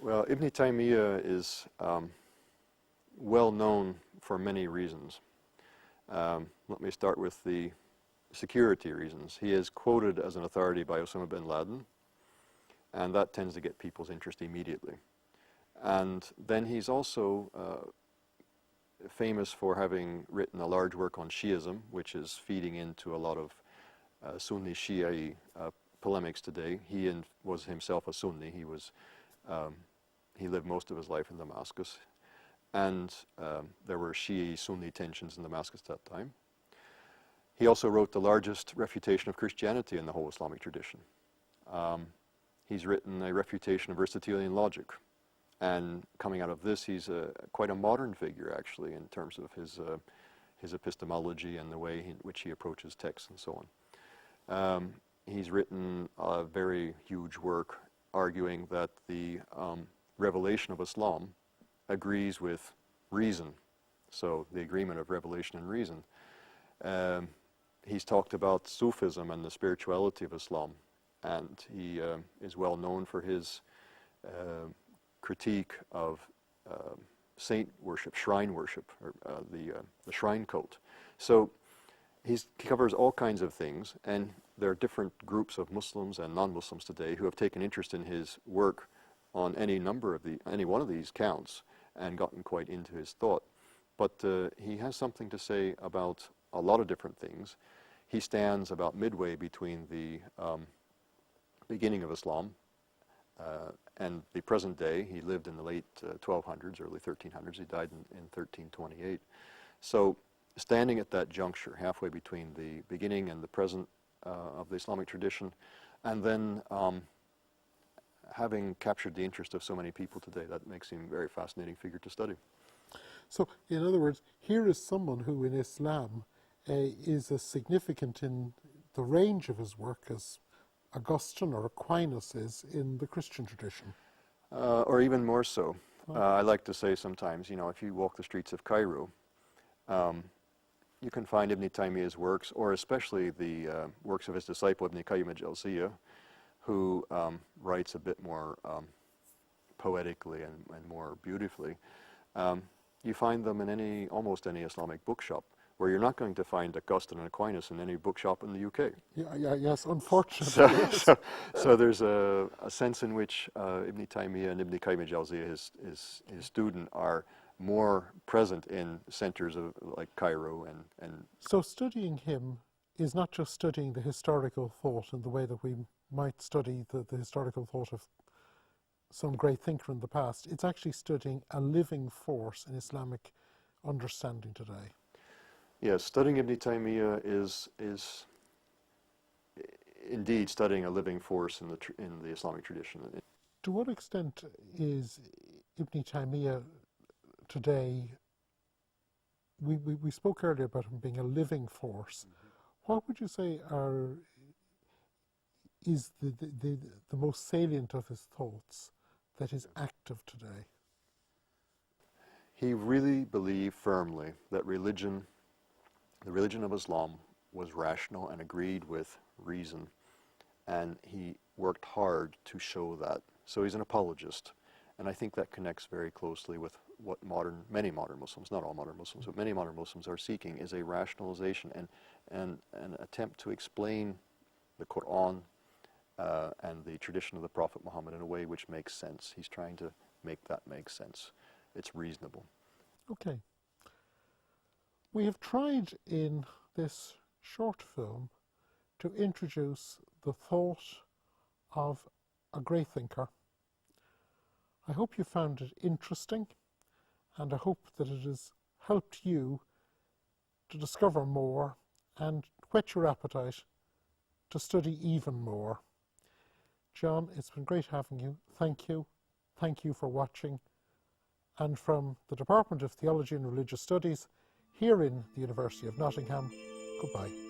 Well, Ibn Taymiyyah is well known for many reasons. Let me start with the security reasons. He is quoted as an authority by Osama bin Laden, and that tends to get people's interest immediately. And then he's also famous for having written a large work on Shi'ism, which is feeding into a lot of Sunni Shia polemics today. He was himself a Sunni. He lived most of his life in Damascus, and there were Shia-Sunni tensions in Damascus at that time. He also wrote the largest refutation of Christianity in the whole Islamic tradition. He's written a refutation of Aristotelian logic, and coming out of this, he's quite a modern figure, actually, in terms of his epistemology and the way in which he approaches texts and so on. He's written a very huge work arguing that the revelation of Islam agrees with reason, so the agreement of revelation and reason. He's talked about Sufism and the spirituality of Islam, and he is well known for his critique of saint worship, shrine worship, or the shrine cult. So he covers all kinds of things, and there are different groups of Muslims and non-Muslims today who have taken interest in his work on any one of these counts and gotten quite into his thought. But he has something to say about a lot of different things. He stands about midway between the beginning of Islam and the present day. He lived in the late 1200s, early 1300s. He died in 1328. So standing at that juncture, halfway between the beginning and the present of the Islamic tradition, and then having captured the interest of so many people today, that makes him a very fascinating figure to study. So, in other words, here is someone who in Islam is as significant in the range of his work as Augustine or Aquinas is in the Christian tradition. Or even more so. I like to say sometimes, if you walk the streets of Cairo, you can find Ibn Taymiyyah's works, or especially the works of his disciple Ibn Qayyim al-Jawziyya, who writes a bit more poetically and more beautifully. You find them in almost any Islamic bookshop, where you're not going to find Augustine and Aquinas in any bookshop in the UK. Yes, unfortunately. So there's a sense in which Ibn Taymiyyah and Ibn Qayyim al-Jawziyya, his student, are more present in centers like Cairo and. So studying him is not just studying the historical thought in the way that we might study the historical thought of some great thinker in the past. It's actually studying a living force in Islamic understanding today. Yes, studying Ibn Taymiyyah is indeed studying a living force in the Islamic tradition. To what extent is Ibn Taymiyyah today? We spoke earlier about him being a living force. Mm-hmm. What would you say is the most salient of his thoughts that is active today? He really believed firmly that the religion of Islam was rational and agreed with reason, and he worked hard to show that. So he's an apologist, and I think that connects very closely with what many modern Muslims, not all modern Muslims, but many modern Muslims are seeking, is a rationalization and an attempt to explain the Quran and the tradition of the Prophet Muhammad in a way which makes sense. He's trying to make that make sense. It's reasonable. Okay. We have tried in this short film to introduce the thought of a great thinker. I hope you found it interesting, and I hope that it has helped you to discover more and whet your appetite to study even more. John, it's been great having you. Thank you. Thank you for watching. And from the Department of Theology and Religious Studies here in the University of Nottingham, goodbye.